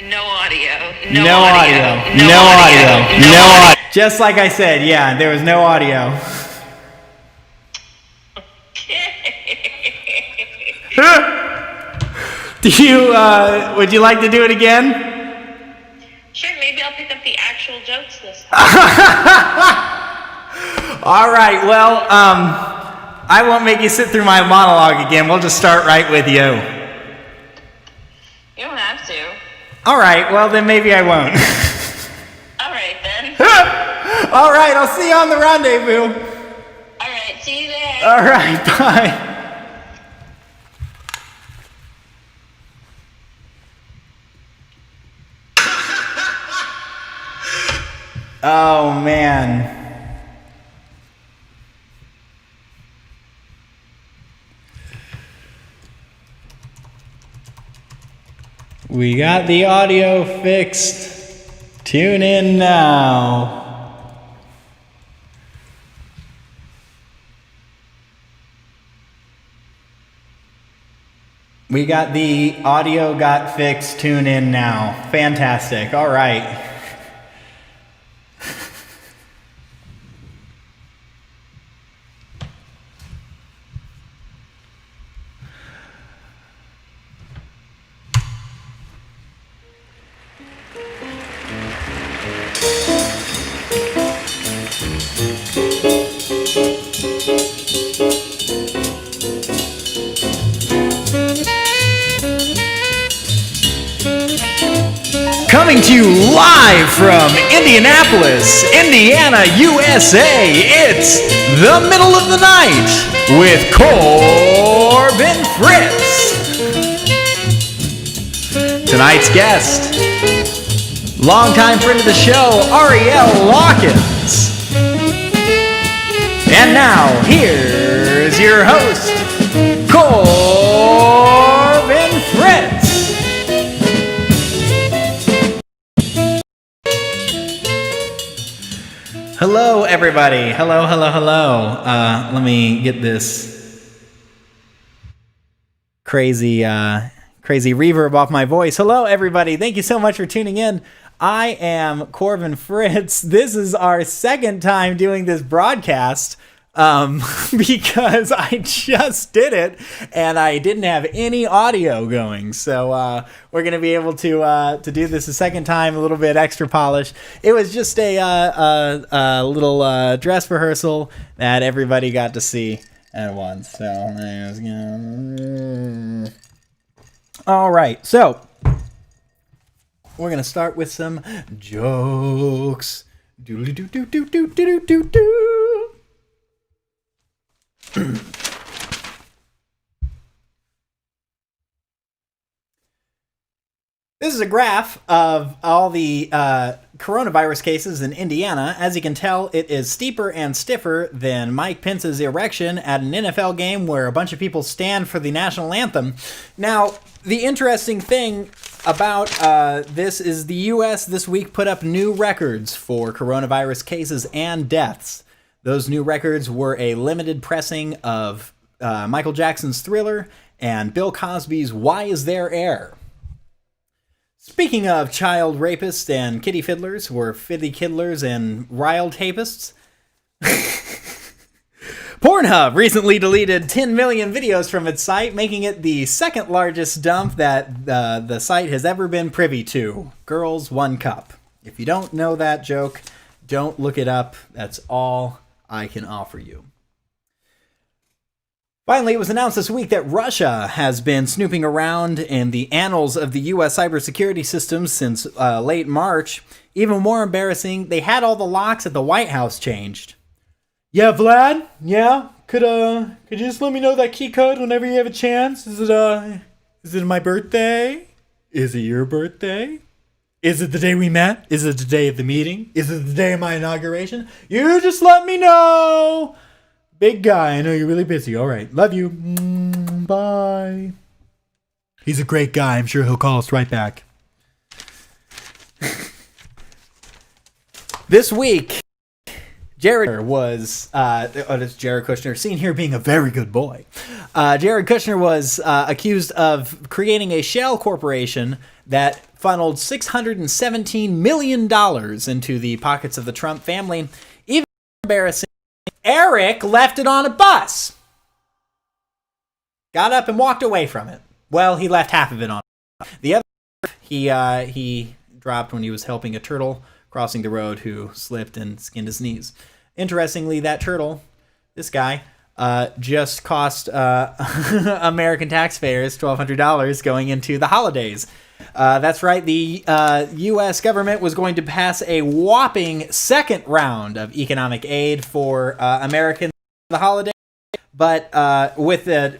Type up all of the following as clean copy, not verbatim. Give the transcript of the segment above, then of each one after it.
No audio. No audio. No audio. No audio. Just like I said, yeah, there was no audio. Would you like to do it again? Sure, maybe I'll pick up the actual jokes this time. All right, well, I won't make you sit through my monologue again. We'll just start right with you. You don't have to. All right, well, then maybe I won't. All right, then. All right, I'll see you on the rendezvous. All right, see you there. All right, bye. Oh, man. We got the audio fixed. Tune in now. We got the audio got fixed. Tune in now. Fantastic. All right. Coming to you live from Indianapolis, Indiana, USA, it's the middle of the night with Corbin Fritz. Tonight's guest, longtime friend of the show, Ariel, Laukins. And now, here's your host, Corbin Fritz. Hello, everybody. Hello. Let me get this crazy reverb off my voice. Hello, everybody. Thank you so much for tuning in. I am Corbin Fritz. This is our second time doing this broadcast because I just did it and I didn't have any audio going. So we're going to be able to do this a second time, a little bit extra polished. It was just a little dress rehearsal that everybody got to see at once. So, all right. So, we're going to start with some jokes. Doodly-doo-doo-doo-doo-doo-doo-doo. This is a graph of all the coronavirus cases in Indiana. As you can tell, it is steeper and stiffer than Mike Pence's erection at an NFL game where a bunch of people stand for the national anthem. Now, the interesting thing about this is the U.S. this week put up new records for coronavirus cases and deaths. Those new records were a limited pressing of Michael Jackson's Thriller and Bill Cosby's Why Is There Air? Speaking of child rapists and kitty fiddlers, or fiddy kiddlers and rile tapists, Pornhub recently deleted 10 million videos from its site, making it the second largest dump that the site has ever been privy to. Girls, 1 cup. If you don't know that joke, don't look it up. That's all I can offer you. Finally, it was announced this week that Russia has been snooping around in the annals of the U.S. cybersecurity systems since late March. Even more embarrassing, they had all the locks at the White House changed. Yeah, Vlad? Yeah? Could you just let me know that key code whenever you have a chance? Is it my birthday? Is it your birthday? Is it the day we met? Is it the day of the meeting? Is it the day of my inauguration? You just let me know! Big guy, I know you're really busy. All right, love you. Bye. He's a great guy. I'm sure he'll call us right back. This week, Jared was, it's Jared Kushner, seen here being a very good boy. Jared Kushner was accused of creating a shell corporation that funneled $617 million into the pockets of the Trump family. Even embarrassing, Eric left it on a bus. Got up and walked away from it. Well, he left half of it on. The other, he dropped when he was helping a turtle crossing the road who slipped and skinned his knees. Interestingly, that turtle, this guy, just cost American taxpayers $1,200 going into the holidays. That's right, the U.S. government was going to pass a whopping second round of economic aid for Americans for the holiday, but with the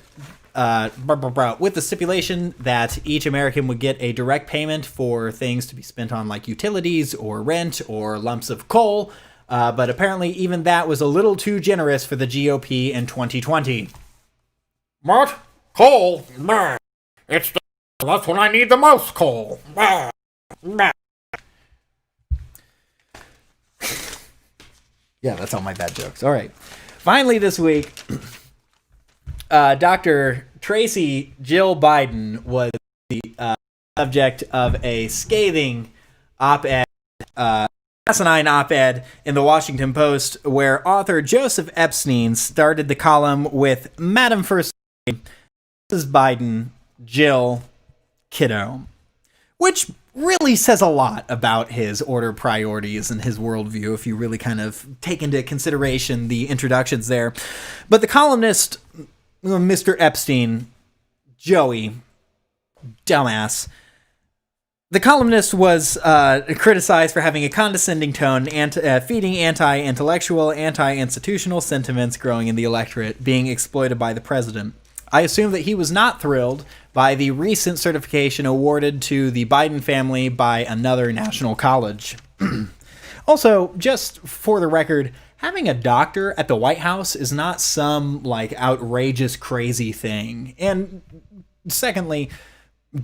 stipulation that each American would get a direct payment for things to be spent on like utilities or rent or lumps of coal. But apparently even that was a little too generous for the GOP in 2020. What? Coal? That's when I need the most coal. Yeah, that's all my bad jokes. All right. Finally this week, Dr. Tracy Jill Biden was the subject of a scathing op-ed, asinine op-ed in the Washington Post, where author Joseph Epstein started the column with Madam First Lady, Mrs. Biden, Jill, kiddo, which really says a lot about his order priorities and his worldview if you really kind of take into consideration the introductions there. But the columnist, Mr. Epstein, Joey, dumbass, the columnist was criticized for having a condescending tone and feeding anti-intellectual, anti-institutional sentiments growing in the electorate, being exploited by the president. I assume that he was not thrilled by the recent certification awarded to the Biden family by another national college. Also, just for the record, having a doctor at the White House is not some, like, outrageous, crazy thing. And secondly,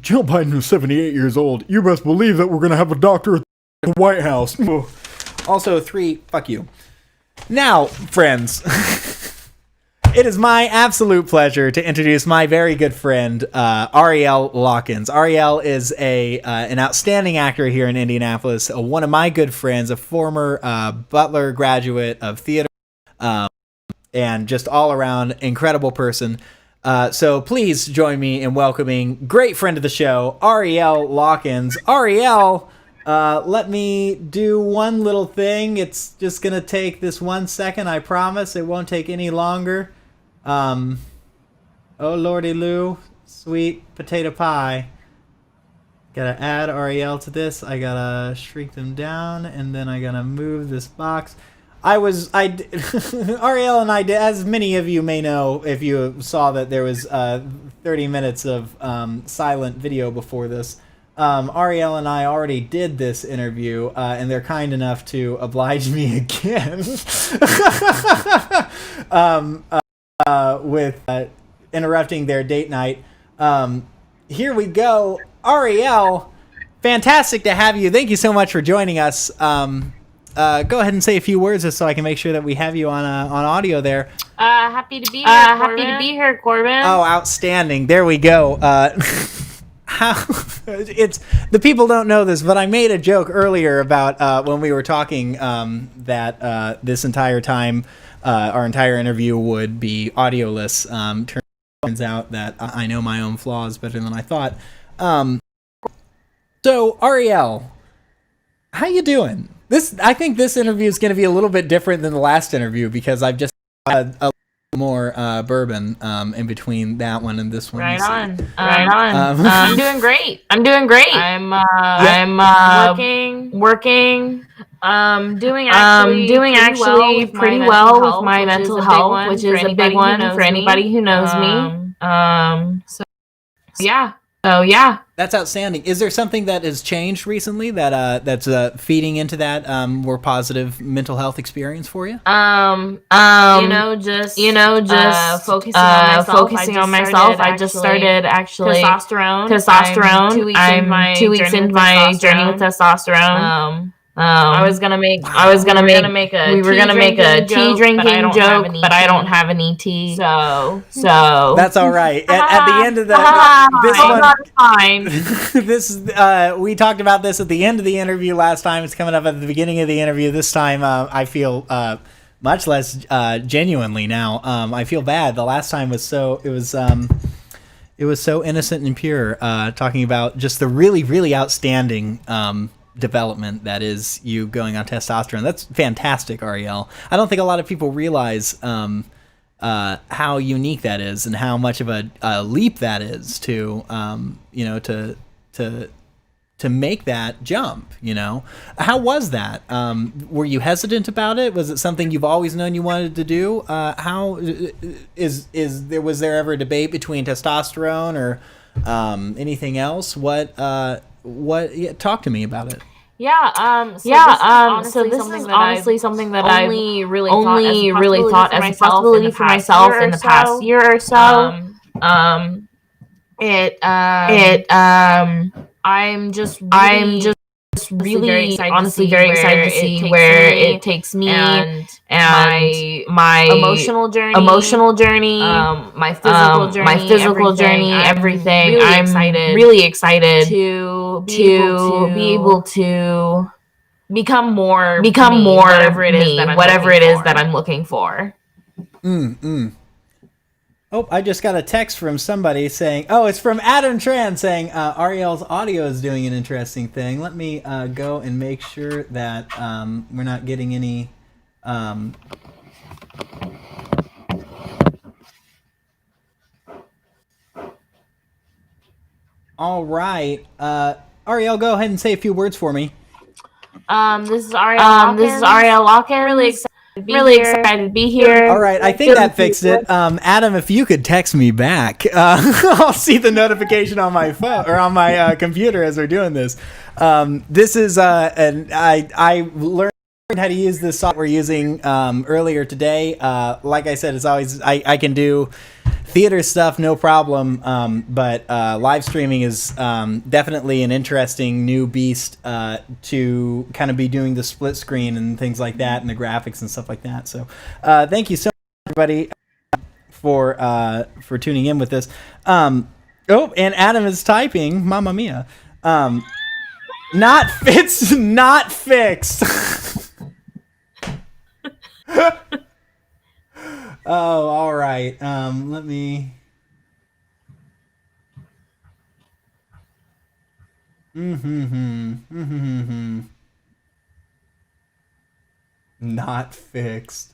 Jill Biden is 78 years old. You best believe that we're going to have a doctor at the White House. Also, fuck you. Now, friends, it is my absolute pleasure to introduce my very good friend, Ariel Laukins. Ariel is an outstanding actor here in Indianapolis, one of my good friends, a former Butler graduate of theater, and just all-around incredible person. So please join me in welcoming great friend of the show, Ariel Laukins. Ariel, let me do one little thing. It's just going to take this 1 second, I promise. It won't take any longer. Oh lordy Lou, sweet potato pie. Gotta add Ariel to this. I gotta shrink them down, and then I gotta move this box. Ariel and I did, as many of you may know, if you saw that there was 30 minutes of silent video before this. Ariel and I already did this interview, and they're kind enough to oblige me again. With interrupting their date night. Here we go. Ariel, fantastic to have you. Thank you so much for joining us. Go ahead and say a few words just so I can make sure that we have you on audio there. Happy to be here, Corbin. Oh, outstanding. There we go. It's the people don't know this, but I made a joke earlier about when we were talking that this entire time our entire interview would be audioless. Turns out that I know my own flaws better than I thought. So Ariel, how you doing? I think this interview is going to be a little bit different than the last interview because I've just had a more bourbon in between that one and this one. Right on. I'm doing great. I'm working. Doing actually pretty well with my mental health, which is a big one for anybody who knows me. So yeah. That's outstanding. Is there something that has changed recently that's feeding into that more positive mental health experience for you? Just focusing on myself. I just started actually testosterone. I'm 2 weeks into my journey with testosterone. I was gonna make a tea drinking joke, but I don't have any tea. So that's all right. At the end of we talked about this at the end of the interview last time. It's coming up at the beginning of the interview this time. I feel much less genuinely now. I feel bad. The last time was it was so innocent and pure, talking about just the really, really outstanding development that is you going on testosterone. That's fantastic, Ariel. I don't think a lot of people realize how unique that is and how much of a leap that is to make that jump. How was that? Were you hesitant about it? Was it something you've always known you wanted to do? Was there ever a debate between testosterone or anything else? Talk to me about it. So this is honestly something that I've only really thought as a possibility for myself in the past year or so. I'm just really honestly very excited to see where it takes me and my emotional journey, my physical journey, everything. I'm really excited to be able to become more whatever it is that I'm looking for. Oh, I just got a text from somebody saying, it's from Adam Tran saying, Ariel's audio is doing an interesting thing. Let me go and make sure that we're not getting any... All right. Ariel, go ahead and say a few words for me. This is Ariel Laukins. Really excited to be here. All right, I think that fixed it. Adam, if you could text me back, I'll see the notification on my phone or on my computer as we're doing this. This is I learned how to use this software we're using earlier today. Like I said, it's always I can do theater stuff, no problem. But live streaming is definitely an interesting new beast to kind of be doing the split screen and things like that, and the graphics and stuff like that. So, thank you so much, everybody, for tuning in with this. And Adam is typing, Mamma Mia. Not fixed. Oh, all right. Let me. Not fixed.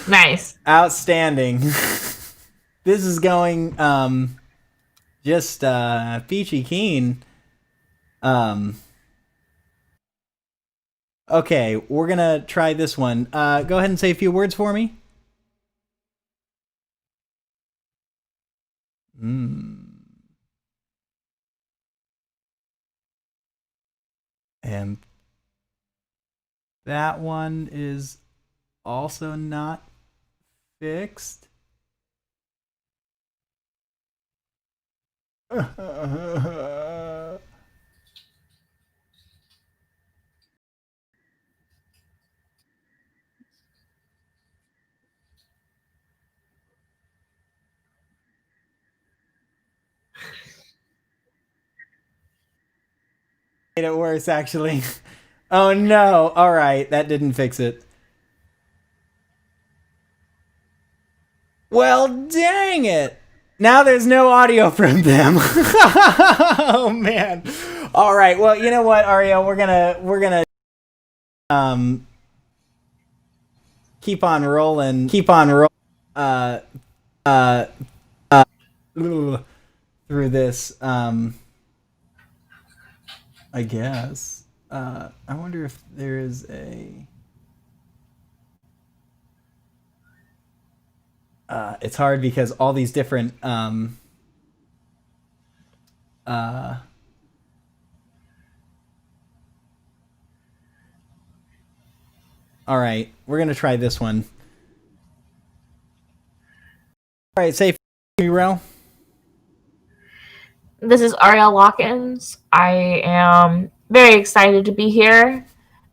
Nice. Outstanding. This is going just peachy keen. Okay, we're gonna try this one. Go ahead and say a few words for me. And that one is also not fixed. Made it worse, actually. Oh no! All right, that didn't fix it. Well, dang it! Now there's no audio from them. Oh man! All right. Well, you know what, Ariel? We're gonna keep on rolling. 3, through this. I guess. I wonder if there is a. It's hard because all these different. All right, we're gonna try this one. All right, say Ariel. This is Ariel Laukins. I am very excited to be here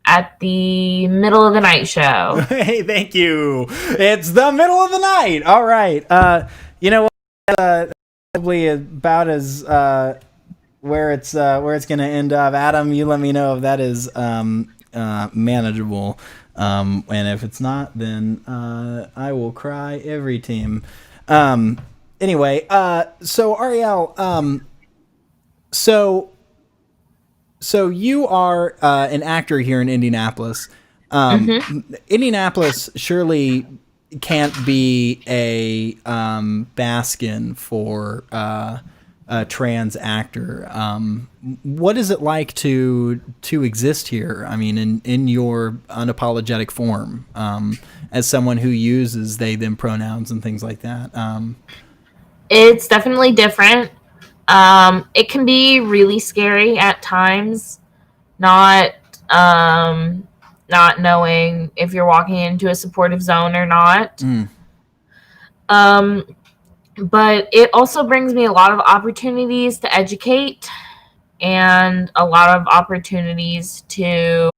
at the middle of the night show. Hey, thank you. It's the middle of the night. All right. You know what? Probably about as where it's gonna end up. Adam, you let me know if that is manageable. And if it's not, then I will cry every team. Anyway, so Ariel, so you are an actor here in Indianapolis. Indianapolis surely can't be a bastion for a trans actor. What is it like to exist here? I mean, in your unapologetic form, as someone who uses they them pronouns and things like that. It's definitely different. It can be really scary at times, not knowing if you're walking into a supportive zone or not. But it also brings me a lot of opportunities to educate and a lot of opportunities to